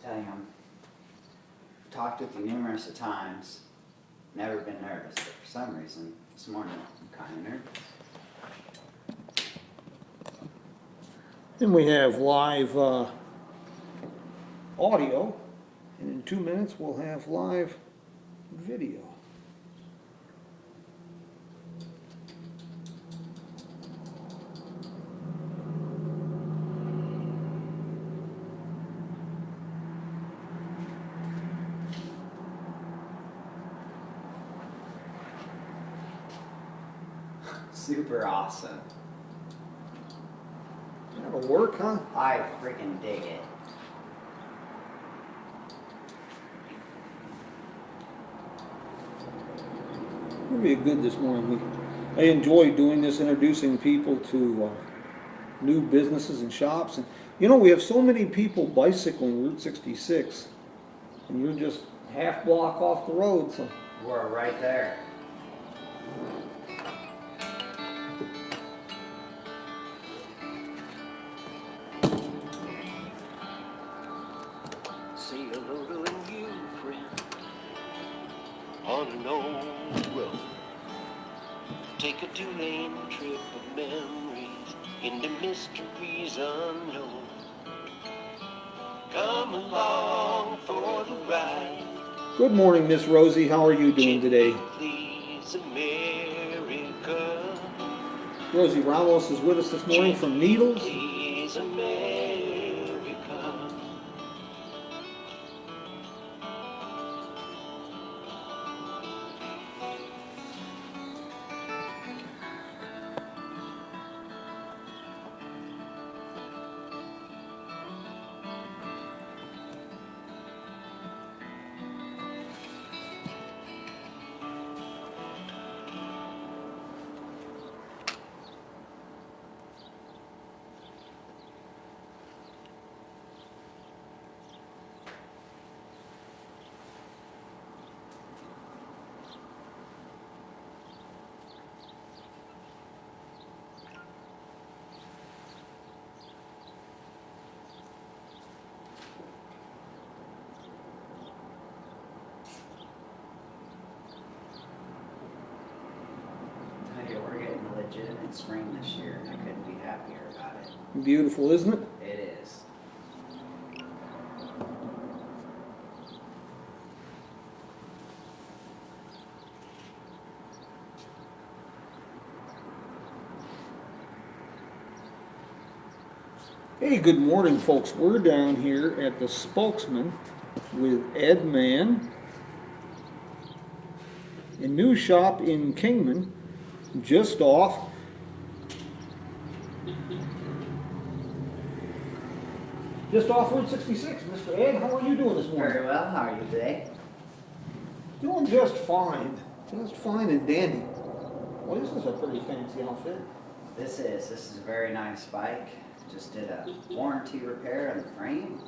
tell you, I've talked with you numerous times, never been nervous, but for some reason, this morning, I'm kind of nervous. Then we have live audio, and in 2 minutes we'll have live video. Super awesome. That'll work, huh? I freaking dig it. It'll be good this morning. I enjoy doing this, introducing people to new businesses and shops. And you know, we have so many people bicycling Route 66, and you're just half block off the road. So We're right there. Say hello to a new friend on an old road. Take a two-lane trip of memories into mysteries unknown. Come along for the ride. good morning, Miss Rosie. How are you doing today? Please, America. Rosie Ramos is with us this morning from Needles. Please, America. Tell you, we're getting a legitimate spring this year, and I couldn't be happier about it. Beautiful, isn't it? It is. Hey, good morning, folks. We're down here at the Spokesman with Ed Mann, a new shop in Kingman, just off Route 66. Mr. Ed, how are you doing this morning? Very well. How are you today? Doing just fine and dandy. Well, this is a pretty fancy outfit. This is a very nice bike. Just did a warranty repair on the frame.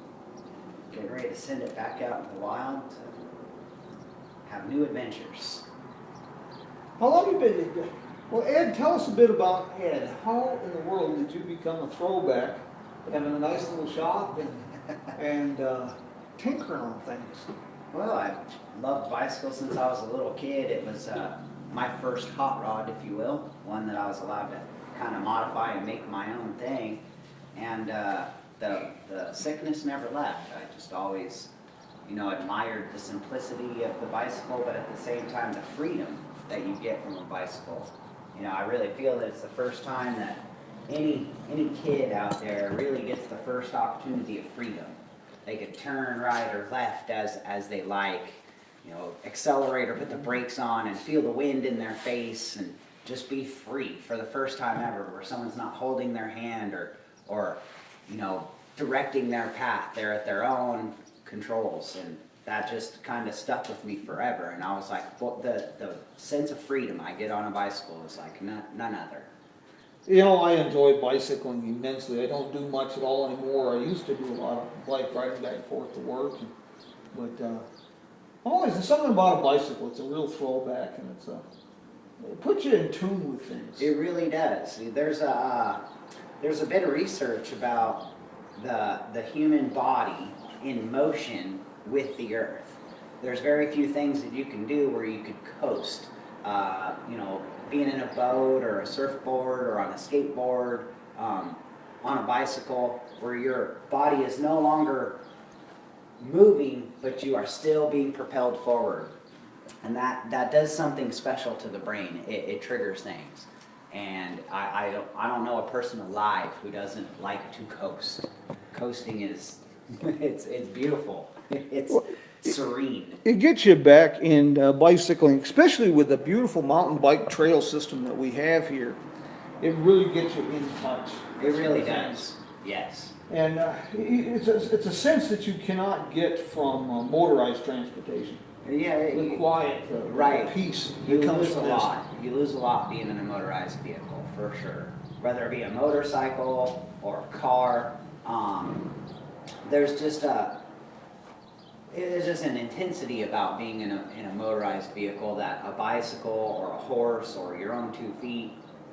Getting ready to send it back out in the wild to have new adventures. How long have you been? Well, Ed, tell us a bit about Ed. How in the world did you become a throwback, having a nice little shop and tinkering on things? Well, I loved bicycles since I was a little kid. It was my first hot rod, if you will, one that I was allowed to kind of modify and make my own thing. And the sickness never left. I just always, admired the simplicity of the bicycle, but at the same time, the freedom that you get from a bicycle. I really feel that it's the first time that any kid out there really gets the first opportunity of freedom. They could turn right or left as they like, accelerate or put the brakes on and feel the wind in their face and just be free for the first time ever, where someone's not holding their hand or directing their path. They're at their own controls, and that just kind of stuck with me forever. And I was like, well, the sense of freedom I get on a bicycle is like none other. I enjoy bicycling immensely. I don't do much at all anymore. I used to do a lot of bike riding back and forth to work, but always there's something about a bicycle. It's a real throwback, and it puts you in tune with things. It really does. There's a bit of research about the human body in motion with the earth. There's very few things that you can do where you could coast. You know, being in a boat or a surfboard or on a skateboard, on a bicycle, where your body is no longer moving, but you are still being propelled forward. And that does something special to the brain. It triggers things. And I don't know a person alive who doesn't like to coast. Coasting is, it's beautiful. It's serene. It gets you back in bicycling, especially with the beautiful mountain bike trail system that we have here. It really gets you in touch. It really does, yes. And it's a sense that you cannot get from motorized transportation. Yeah, The quiet, right. the peace. You that comes lose a from this. lot. You lose a lot being in a motorized vehicle, for sure. Whether it be a motorcycle or a car, there's just an intensity about being in a motorized vehicle that a bicycle or a horse or your own 2 feet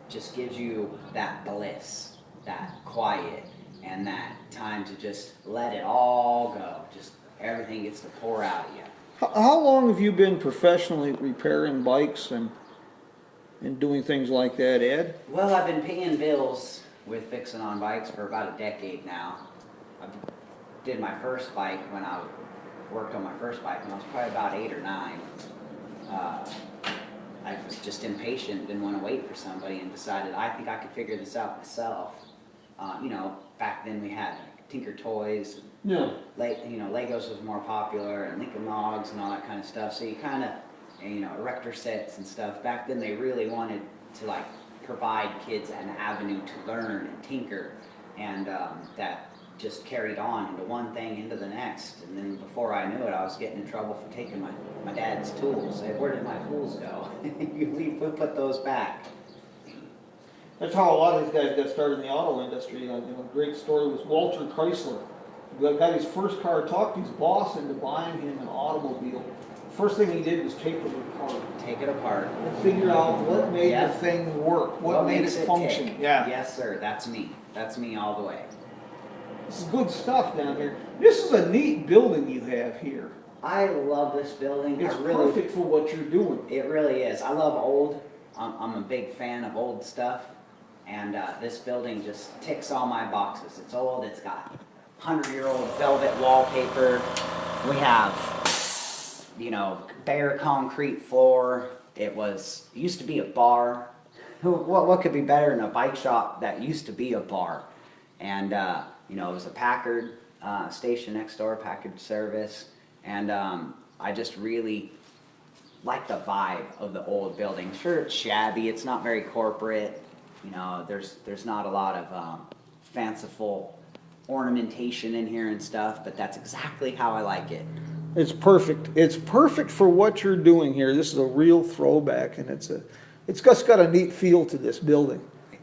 just gives you that bliss, that quiet, and that time to just let it all go. Just everything gets to pour out of you. How long have you been professionally repairing bikes and doing things like that, Ed? Well, I've been paying bills with fixing on bikes for about a decade now. I did my first bike when I worked on my first bike when I was probably about 8 or 9. I was just impatient, didn't want to wait for somebody, and decided I think I could figure this out myself. You know, back then we had Tinker Toys. Yeah. Legos was more popular, and Lincoln Logs and all that kind of stuff. So you kind of, erector sets and stuff. Back then they really wanted to like provide kids an avenue to learn and tinker, and that just carried on into one thing into the next. And then before I knew it, I was getting in trouble for taking my dad's tools. Say, where did my tools go? We put those back. That's how a lot of these guys got started in the auto industry. A great story was Walter Chrysler. He got his first car, talked his boss into buying him an automobile. First thing he did was take it apart. Take it apart. And figure out what made Yeah. the thing work, what made makes it function. tick. Yeah. Yes, sir. That's me. That's me all the way. This is good stuff down here. This is a neat building you have here. I love this building. It's I really, perfect for what you're doing. It really is. I love old. I'm a big fan of old stuff. And this building just ticks all my boxes. It's old. It's got 100-year-old velvet wallpaper. We have, bare concrete floor. It used to be a bar. What could be better than a bike shop that used to be a bar? And, it was a Packard station next door, Packard service. And I just really like the vibe of the old building. Sure, it's shabby. It's not very corporate. There's not a lot of fanciful ornamentation in here and stuff, but that's exactly how I like it. It's perfect. It's perfect for what you're doing here. This is a real throwback, and it's just got a neat feel to this building.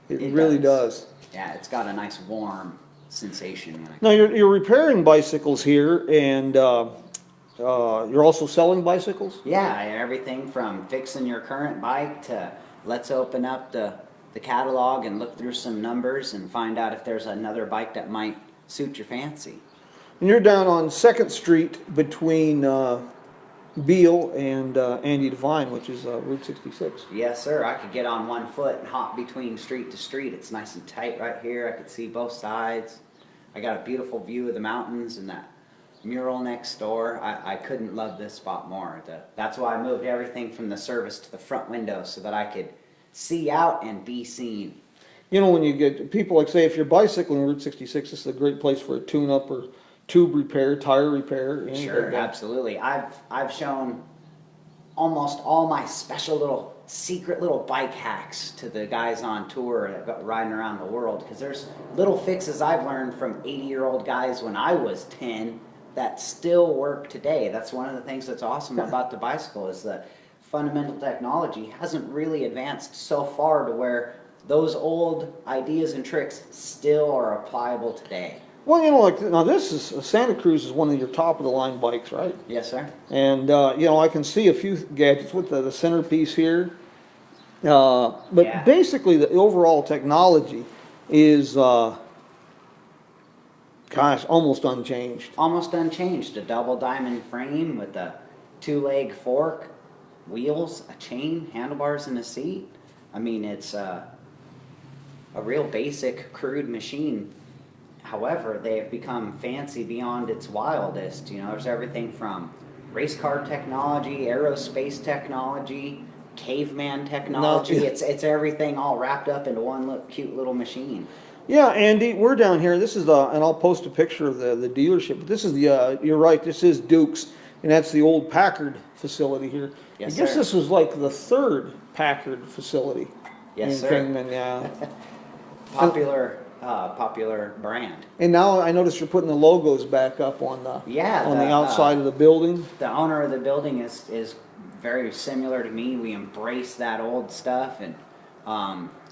It really does. Yeah, it's got a nice warm sensation. Now you're repairing bicycles here, and you're also selling bicycles? Yeah, everything from fixing your current bike to let's open up the catalog and look through some numbers and find out if there's another bike that might suit your fancy. And you're down on 2nd Street between Beale and Andy Devine, which is Route 66. Yes, sir. I could get on one foot and hop between street to street. It's nice and tight right here. I could see both sides. I got a beautiful view of the mountains and that mural next door. I couldn't love this spot more. That's why I moved everything from the service to the front window so that I could see out and be seen. When you get people like say if you're bicycling Route 66, this is a great place for a tune-up or tube repair, tire repair. Sure, like that. absolutely. I've shown almost all my special secret little bike hacks to the guys on tour that got riding around the world, because there's little fixes I've learned from 80-year-old guys when I was 10 that still work today. That's one of the things that's awesome about the bicycle is that fundamental technology hasn't really advanced so far to where those old ideas and tricks still are applicable today. Well, now this is Santa Cruz is one of your top of the line bikes, right? Yes, sir. And I can see a few gadgets with the centerpiece here, but Yeah. basically the overall technology is kind Gosh, almost unchanged. Almost unchanged. A double diamond frame with a 2-leg fork, wheels, a chain, handlebars, and a seat. I mean, it's a real basic, crude machine. However, they have become fancy beyond its wildest. You know, there's everything from race car technology, aerospace technology, caveman technology. No. It's everything all wrapped up into one cute little machine. Yeah, Andy, we're down here. This is and I'll post a picture of the dealership. But this is you're right, this is Duke's, and that's the old Packard facility here. Yes, I guess sir. this was like the third Packard facility Yes, in sir. Kingman, yeah. Popular brand. And now I notice you're putting the logos back up on the Yeah, on the outside of the building. The owner of the building is very similar to me. We embrace that old stuff, and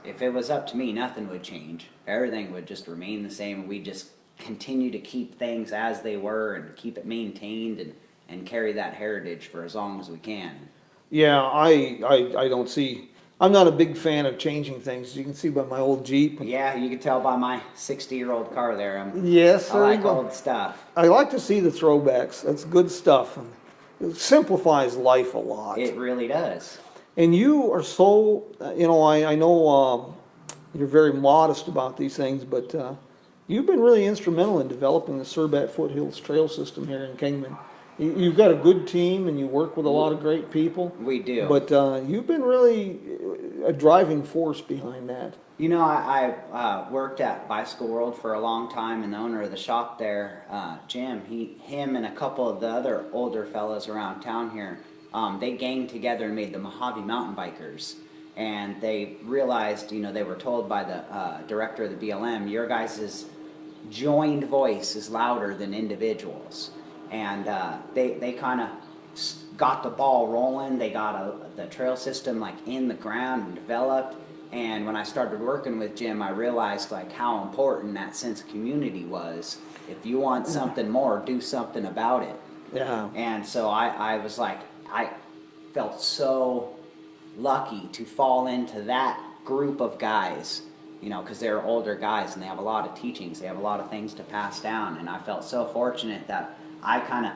if it was up to me, nothing would change. Everything would just remain the same. We just continue to keep things as they were and keep it maintained and carry that heritage for as long as we can. Yeah, I don't see. I'm not a big fan of changing things. You can see by my old Jeep. Yeah, you can tell by my 60-year-old car there. Yes, I there you like go. old stuff. I like to see the throwbacks. That's good stuff. It simplifies life a lot. It really does. And you are so, I know you're very modest about these things, but you've been really instrumental in developing the Surbat Foothills Trail System here in Kingman. You've got a good team and you work with a lot of great people. We do. But you've been really a driving force behind that. You know, I worked at Bicycle World for a long time, and the owner of the shop there, Jim, him and a couple of the other older fellows around town here, they ganged together and made the Mojave Mountain Bikers. And they realized, they were told by the director of the BLM, your guys' joined voice is louder than individuals. And they kind of got the ball rolling. They got the trail system like in the ground and developed. And when I started working with Jim, I realized like how important that sense of community was. If you want something more, do something about it. Yeah. And so I was like, I felt so lucky to fall into that group of guys, because they're older guys and they have a lot of teachings, they have a lot of things to pass down. And I felt so fortunate that I kind of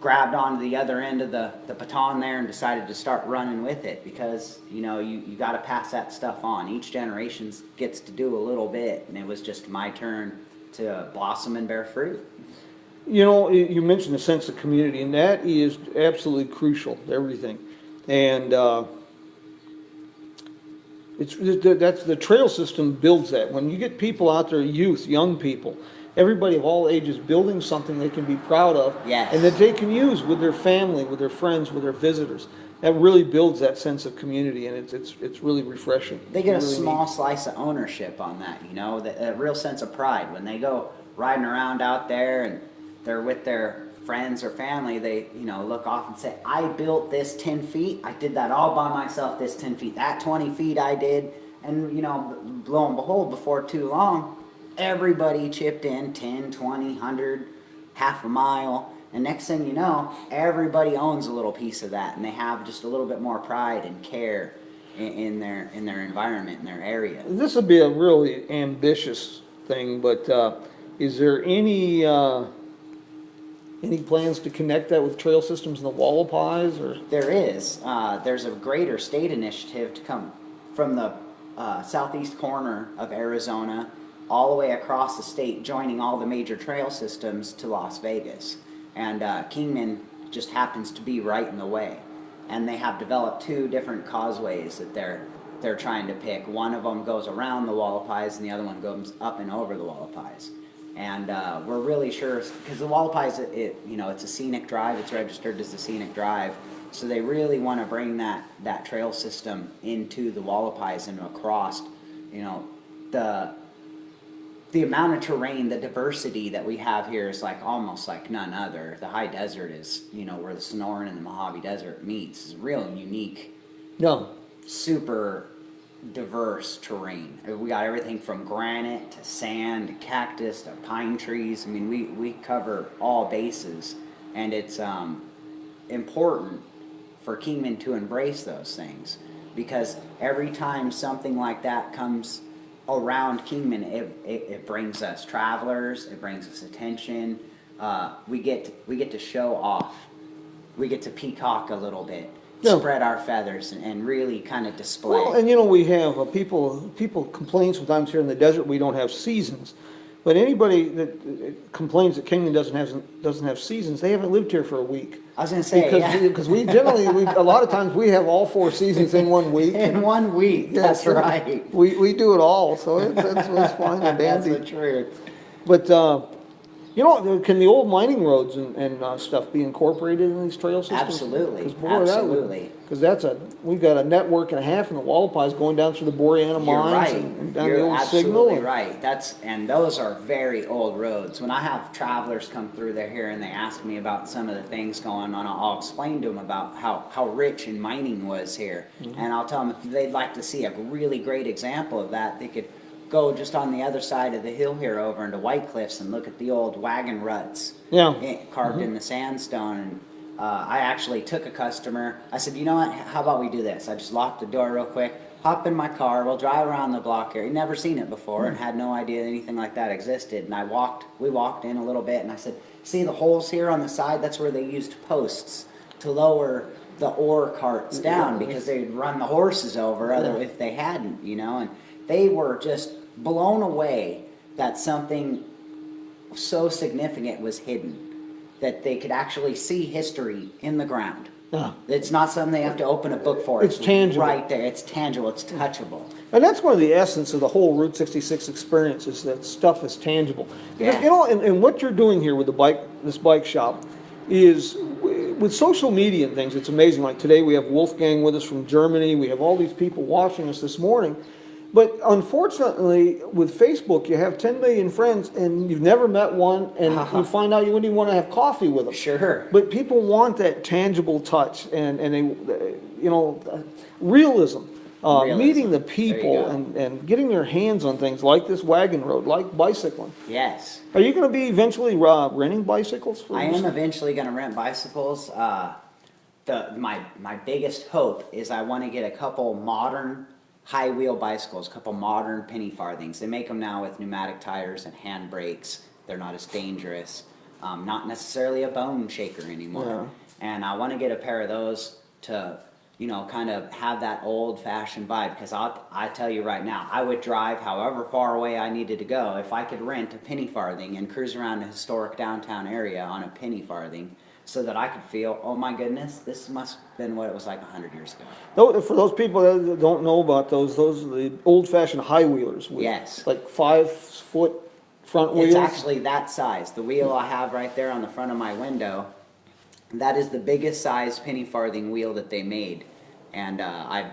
grabbed onto the other end of the baton there and decided to start running with it because, you got to pass that stuff on. Each generation gets to do a little bit, and it was just my turn to blossom and bear fruit. You mentioned the sense of community, and that is absolutely crucial to everything. And that's the trail system builds that. When you get people out there, youth, young people, everybody of all ages building something they can be proud of, Yes. and that they can use with their family, with their friends, with their visitors. That really builds that sense of community, and it's really refreshing. They get a Really small neat. slice of ownership on that, a real sense of pride. When they go riding around out there and they're with their friends or family, they, look off and say, I built this 10 feet. I did that all by myself, this 10 feet. That 20 feet I did. And, lo and behold, before too long, everybody chipped in 10, 20, 100, half a mile. And next thing you know, everybody owns a little piece of that. And they have just a little bit more pride and care in their environment, in their area. This would be a really ambitious thing, but is there any plans to connect that with trail systems in the Wallapies? Or There is. There's a greater state initiative to come from the southeast corner of Arizona all the way across the state, joining all the major trail systems to Las Vegas. And Kingman just happens to be right in the way. And they have developed 2 different causeways that they're trying to pick. One of them goes around the Wallapies, and the other one goes up and over the Wallapies. And we're really sure, because the Wallapies, it's a scenic drive. It's registered as a scenic drive. So they really want to bring that trail system into the Wallapies and across, the amount of terrain, the diversity that we have here is like almost like none other. The high desert is, where the Sonoran and the Mojave Desert meets. It's real unique, no? super diverse terrain. We got everything from granite to sand to cactus to pine trees. I mean, we cover all bases, and it's important for Kingman to embrace those things, because every time something like that comes around Kingman, it brings us travelers, it brings us attention. We get to show off. We get to peacock a little bit, Yeah. spread our feathers, and really kind of display. Well, and we have people complain sometimes here in the desert we don't have seasons. But anybody that complains that Kingman doesn't have seasons, they haven't lived here for a week. I was gonna say, Because we generally, a lot of times we have all 4 seasons in 1 week. in 1 week. Yeah, That's so right. We do it all, so it's fine and That's dandy. the truth. But, can the old mining roads and stuff be incorporated in these trail systems? Absolutely, absolutely. Because we've got a network and a half in the Wallapies going down through the Boreana You're mines right. and down the You're old Signal. absolutely right. And those are very old roads. When I have travelers come through there here and they ask me about some of the things going on, I'll explain to them about how rich in mining was here. Mm-hmm. And I'll tell them if they'd like to see a really great example of that, they could go just on the other side of the hill here over into White Cliffs and look at the old wagon ruts carved in the sandstone. And I actually took a customer. I said, you know what? How about we do this? I just locked the door real quick, hop in my car, we'll drive around the block here. He'd never seen it before and had no idea anything like that existed. And we walked in a little bit and I said, see the holes here on the side? That's where they used posts to lower the ore carts down because they'd run the horses over if they hadn't, and they were just blown away that something so significant was hidden, that they could actually see history in the ground. Yeah. It's not something they have to open a book for. It's tangible. Right there. It's tangible. It's touchable. And that's one of the essence of the whole Route 66 experience is that stuff is tangible. Because, Yeah. and what you're doing here with this bike shop is with social media and things, it's amazing. Like today we have Wolfgang with us from Germany. We have all these people watching us this morning. But unfortunately, with Facebook, you have 10 million friends and you've never met one, and you find out you wouldn't even want to have coffee with them. Sure. But people want that tangible touch and they, realism. Realism. Meeting the There you people go. and getting their hands on things like this wagon road, like bicycling. Yes. Are you going to be eventually renting bicycles? I am eventually going to rent bicycles. My biggest hope is I want to get a couple modern high wheel bicycles, a couple modern penny farthings. They make them now with pneumatic tires and hand brakes. They're not as dangerous. Not necessarily a bone shaker anymore. Yeah. And I want to get a pair of those to, kind of have that old fashioned vibe. Because I tell you right now, I would drive however far away I needed to go if I could rent a penny farthing and cruise around a historic downtown area on a penny farthing, so that I could feel, oh my goodness, this must have been what it was like 100 years ago. For those people that don't know about those are the old-fashioned high wheelers. With Yes. Like 5-foot front wheels. It's actually that size. The wheel I have right there on the front of my window, that is the biggest size penny farthing wheel that they made. And I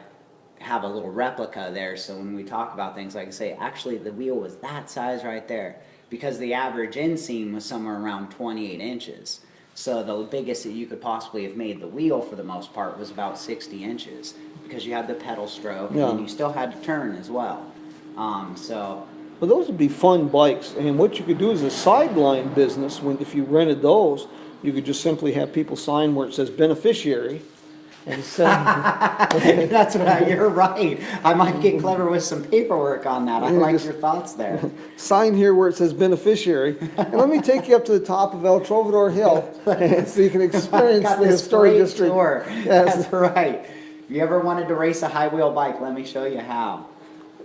have a little replica there, so when we talk about things, like I say, actually the wheel was that size right there, because the average inseam was somewhere around 28 inches. So the biggest that you could possibly have made the wheel for the most part was about 60 inches, because you had the pedal stroke and you still had to turn as well. Well, those would be fun bikes, and what you could do is a sideline business. If you rented those, you could just simply have people sign where it says beneficiary, and send. That's right. You're right. I might get clever with some paperwork on that. I like your thoughts there. Sign here where it says beneficiary, and let me take you up to the top of El Trovador Hill, so you can experience Got the this historic great district. tour. Yes. That's right. If you ever wanted to race a high wheel bike, let me show you how.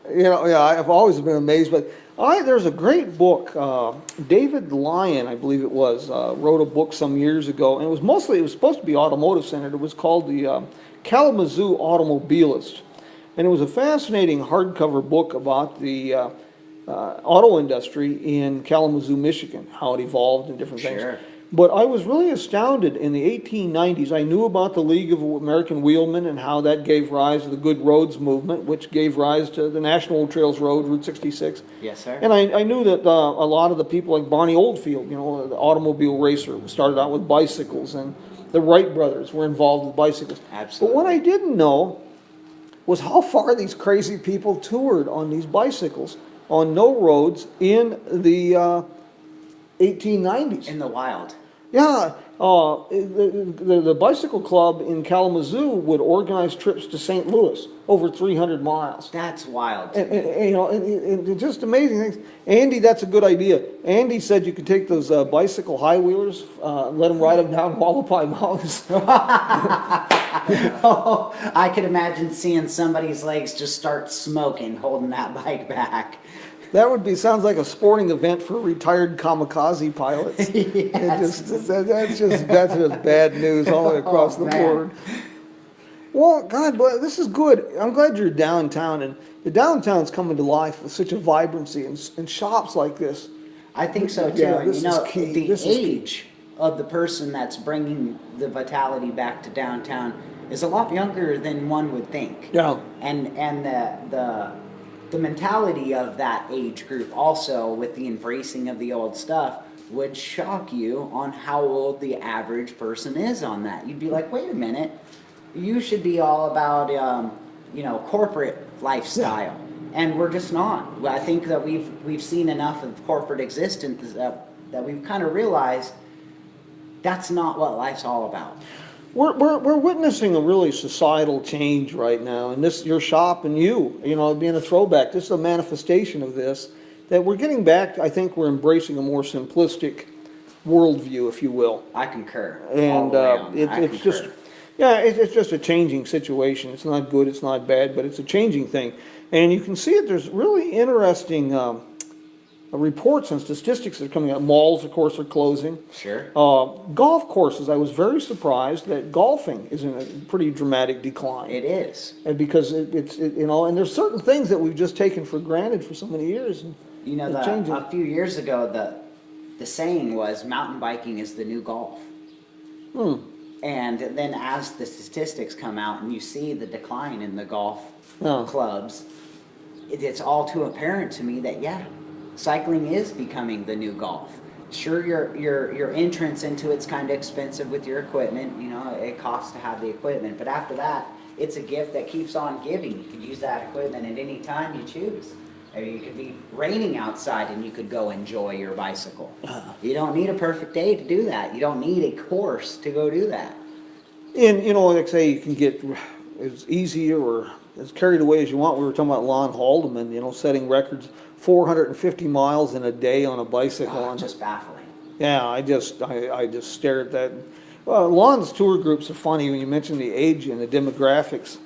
I've always been amazed, but there's a great book, David Lyon, I believe it was, wrote a book some years ago, and it was supposed to be automotive centered. It was called the Kalamazoo Automobilist, and it was a fascinating hardcover book about the auto industry in Kalamazoo, Michigan, how it evolved and different Sure. things. But I was really astounded in the 1890s. I knew about the League of American Wheelmen and how that gave rise to the Good Roads movement, which gave rise to the National Old Trails Road, Route 66. Yes, sir. And I knew that a lot of the people like Barney Oldfield, the automobile racer, started out with bicycles, and the Wright brothers were involved with bicycles. Absolutely. But what I didn't know was how far these crazy people toured on these bicycles on no roads in the 1890s. In the wild. Yeah, the bicycle club in Kalamazoo would organize trips to St. Louis, over 300 miles. That's wild to And, me. you know, and just amazing things. Andy, that's a good idea. Andy said you could take those bicycle high wheelers, let them ride them down Wallapai Mountains. Oh, I could imagine seeing somebody's legs just start smoking holding that bike back. That would be, sounds like a sporting event for retired kamikaze pilots. Yes. That's just bad news all the way across Oh, the man. board. Well, God, but this is good. I'm glad you're downtown, and the downtown's coming to life with such a vibrancy and shops like this. I think so too. Yeah, And this you know, is key. the This is key. age of the person that's bringing the vitality back to downtown is a lot younger than one would think. Yeah. And the mentality of that age group also with the embracing of the old stuff would shock you on how old the average person is on that. You'd be like, wait a minute, you should be all about corporate lifestyle. And we're just not. I think that we've seen enough of corporate existence that we've kind of realized that's not what life's all about. We're witnessing a really societal change right now, and this, your shop and you know, being a throwback, this is a manifestation of this, that we're getting back. I think we're embracing a more simplistic worldview, if you will. I concur. All And the way on that. I it's just, concur. yeah, it's just a changing situation. It's not good, it's not bad, but it's a changing thing. And you can see it, there's really interesting reports and statistics that are coming out. Malls, of course, are closing. Sure. Golf courses, I was very surprised that golfing is in a pretty dramatic decline. It is. And because it's and there's certain things that we've just taken for granted for so many years. And You know, they're changing. a few years ago, the saying was mountain biking is the new golf. And then as the statistics come out and you see the decline in the golf Yeah. clubs, it's all too apparent to me that, yeah, cycling is becoming the new golf. Sure, your entrance into it's kind of expensive with your equipment. You know, it costs to have the equipment. But after that, it's a gift that keeps on giving. You can use that equipment at any time you choose. I mean, it could be raining outside and you could go enjoy your bicycle. You don't need a perfect day to do that. You don't need a course to go do that. And, like I say, you can get as easy or as carried away as you want. We were talking about Lon Haldeman, setting records, 450 miles in a day on a bicycle. Oh, just baffling. Yeah, I just stare at that. Well, Lon's tour groups are funny when you mention the age and the demographics.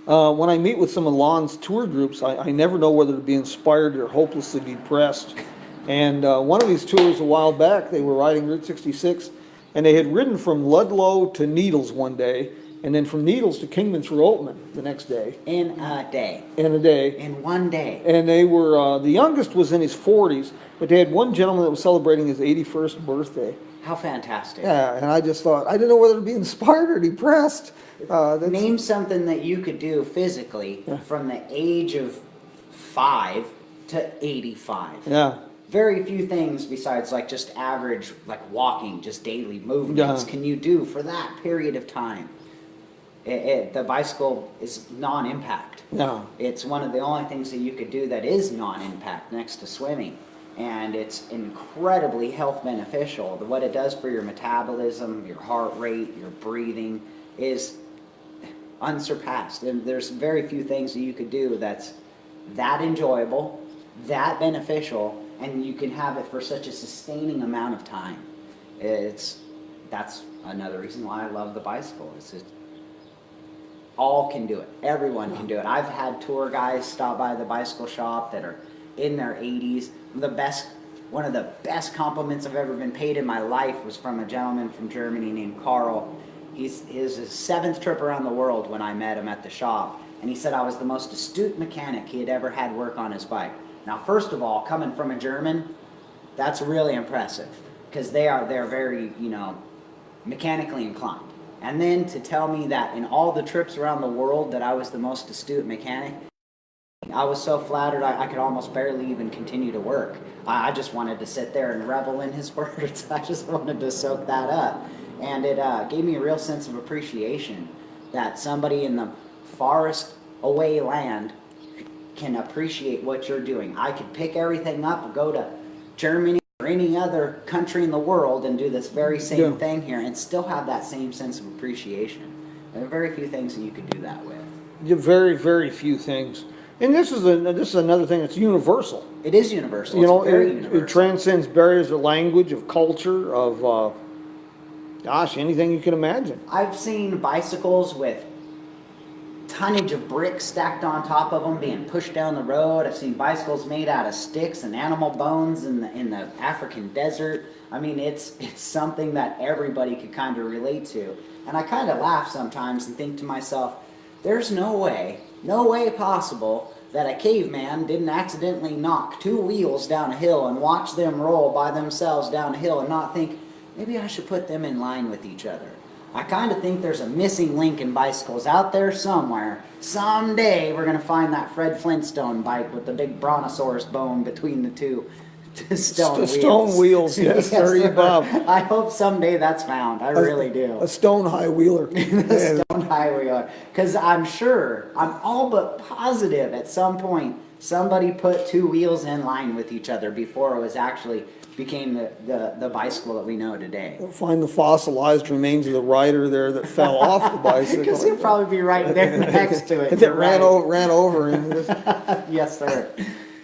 When I meet with some of Lon's tour groups, I never know whether to be inspired or hopelessly depressed. And one of these tours a while back, they were riding Route 66, and they had ridden from Ludlow to Needles one day, and then from Needles to Kingman through Oatman the next day. In a day. In a day. In one day. And they were, the youngest was in his 40s, but they had one gentleman that was celebrating his 81st birthday. How fantastic. Yeah, and I just thought, I didn't know whether to be inspired or depressed. Name something that you could do physically from the age of 5 to 85. Yeah. Very few things besides like just average, like walking, just daily movements can you do for that period of time. The bicycle is non-impact. No. It's one of the only things that you could do that is non-impact next to swimming. And it's incredibly health beneficial. What it does for your metabolism, your heart rate, your breathing is unsurpassed. And there's very few things that you could do that's that enjoyable, that beneficial, and you can have it for such a sustaining amount of time. That's another reason why I love the bicycle. All can do it. Everyone can do it. I've had tour guys stop by the bicycle shop that are in their 80s. One of the best compliments I've ever been paid in my life was from a gentleman from Germany named Carl. He's his 7th trip around the world when I met him at the shop. And he said I was the most astute mechanic he had ever had work on his bike. Now, first of all, coming from a German, that's really impressive. Because they're very, mechanically inclined. And then to tell me that in all the trips around the world that I was the most astute mechanic, I was so flattered I could almost barely even continue to work. I just wanted to sit there and revel in his words. I just wanted to soak that up. And it gave me a real sense of appreciation that somebody in the farthest away land can appreciate what you're doing. I could pick everything up and go to Germany or any other country in the world and do this very same Yeah. thing here and still have that same sense of appreciation. There are very few things that you could do that with. Very, very few things. And this is another thing that's universal. It is universal. You know, It's very it universal. transcends barriers of language, of culture, of, gosh, anything you can imagine. I've seen bicycles with tonnage of bricks stacked on top of them being pushed down the road. I've seen bicycles made out of sticks and animal bones in the African desert. I mean, it's something that everybody could kind of relate to. And I kind of laugh sometimes and think to myself, there's no way possible that a caveman didn't accidentally knock 2 wheels down a hill and watch them roll by themselves down a hill and not think, maybe I should put them in line with each other. I kind of think there's a missing link in bicycles out there somewhere. Someday we're going to find that Fred Flintstone bike with the big brontosaurus bone between the two stone wheels. Stone wheels, yes, there you Bob. I hope someday that's found. I really do. A stone high wheeler. The stone highway. Because I'm all but positive at some point somebody put 2 wheels in line with each other before it was actually became the bicycle that we know today. Find the fossilized remains of the rider there that fell off the bicycle. Because he'll probably be right there next to it. That You're ran right. over him. Yes, sir.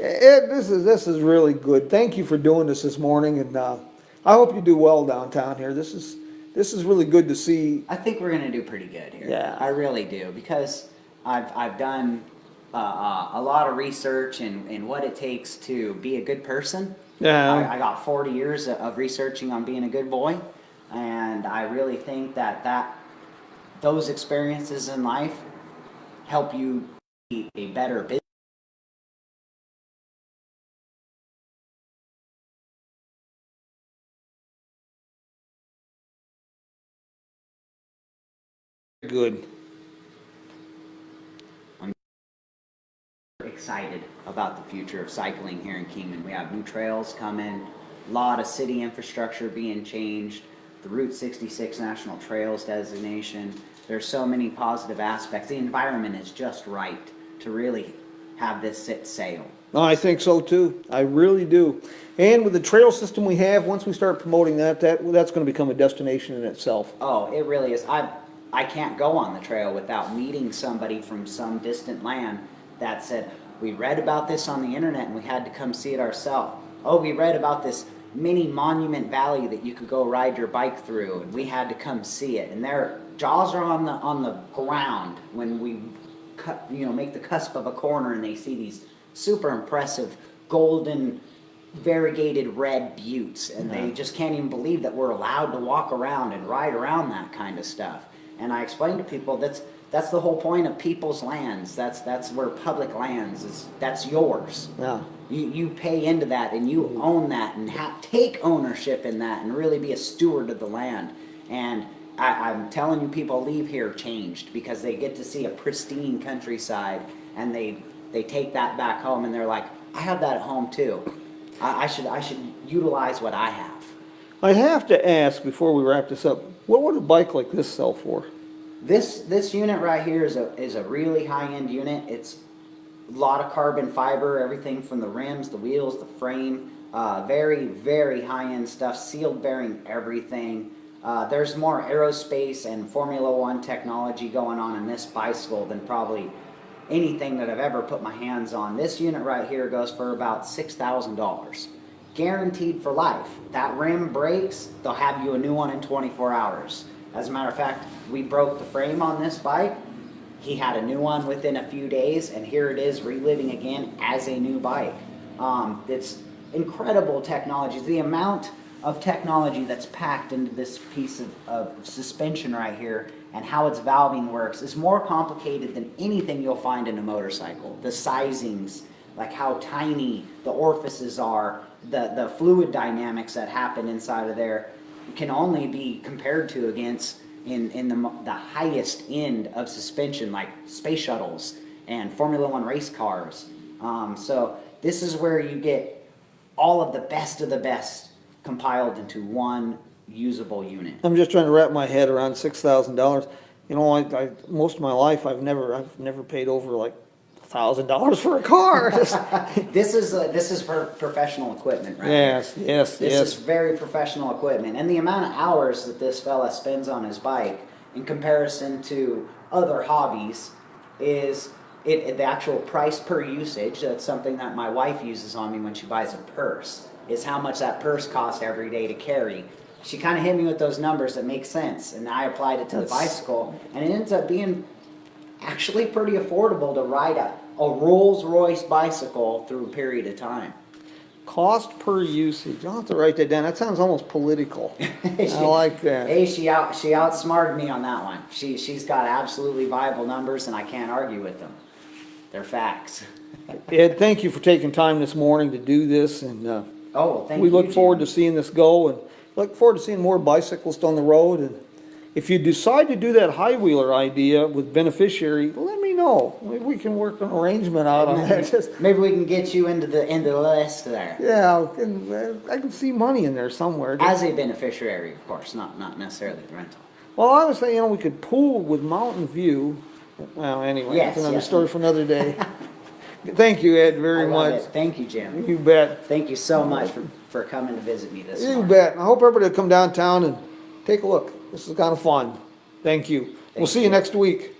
Ed, this is really good. Thank you for doing this morning, and I hope you do well downtown here. This is really good to see. I think we're gonna do pretty good here. Yeah. I really do, because I've done a lot of research in what it takes to be a good person. Yeah. I got 40 years of researching on being a good boy, and I really think that those experiences in life help you be a better business. Good. Excited about the future of cycling here in Kingman. We have new trails coming, a lot of city infrastructure being changed, the Route 66 National Trails designation. There's so many positive aspects. The environment is just right to really have this set sail. No, I think so too. I really do. And with the trail system we have, once we start promoting that's going to become a destination in itself. Oh, it really is. I can't go on the trail without meeting somebody from some distant land that said, we read about this on the internet and we had to come see it ourselves. Oh, we read about this mini monument valley that you could go ride your bike through, and we had to come see it. And their jaws are on the ground when we make the cusp of a corner, and they see these super impressive golden variegated red buttes, and they just can't even believe that we're allowed to walk around and ride around that kind of stuff. And I explain to people that's the whole point of people's lands. That's where public lands is. That's yours. Yeah. You pay into that, and you own that, and take ownership in that, and really be a steward of the land. And I'm telling you, people leave here changed because they get to see a pristine countryside, and they take that back home, and they're like, I have that at home too. I should utilize what I have. I have to ask before we wrap this up, what would a bike like this sell for? This unit right here is a really high-end unit. It's a lot of carbon fiber, everything from the rims, the wheels, the frame, very, very high-end stuff, sealed bearing everything. There's more aerospace and Formula One technology going on in this bicycle than probably anything that I've ever put my hands on. This unit right here goes for about $6,000. Guaranteed for life. That rim breaks, they'll have you a new one in 24 hours. As a matter of fact, we broke the frame on this bike. He had a new one within a few days, and here it is reliving again as a new bike. It's incredible technology. The amount of technology that's packed into this piece of suspension right here and how its valving works is more complicated than anything you'll find in a motorcycle. The sizings, like how tiny the orifices are, the fluid dynamics that happen inside of there can only be compared to against in the highest end of suspension, like space shuttles and Formula One race cars. So this is where you get all of the best compiled into one usable unit. I'm just trying to wrap my head around $6,000. You know, I most of my life I've never paid over like $1,000 for a car. This is for professional equipment, right? Yes, yes, This yes. is very professional equipment, and the amount of hours that this fella spends on his bike in comparison to other hobbies is the actual price per usage. That's something that my wife uses on me when she buys a purse, is how much that purse costs every day to carry. She kind of hit me with those numbers that make sense, and I applied it to the bicycle, and it ends up being actually pretty affordable to ride a Rolls Royce bicycle through a period of time. Cost per usage. I'll have to write that down. That sounds almost political. I like that. Hey, she outsmarted me on that one. She's got absolutely viable numbers, and I can't argue with them. They're facts. Ed, thank you for taking time this morning to do this, and Thank we you. look forward to Jim. seeing this go, and look forward to seeing more bicyclists on the road. And if you decide to do that high wheeler idea with beneficiary, let me know. Maybe we can work an arrangement out on that. Just, Maybe we can get you into the list there yeah, I can see money in there somewhere. as a beneficiary, of course, not necessarily the rental. Well, I was thinking, we could pool with Mountain View. Well, anyway, Yes, that's another yes. story for another day. Thank you, Ed, very I love much. it. Thank you, Jim. You bet. Thank you so much for coming to visit me this You morning. bet. I hope everybody will come downtown and take a look. This is kind of fun. Thank you. We'll see you you. next week.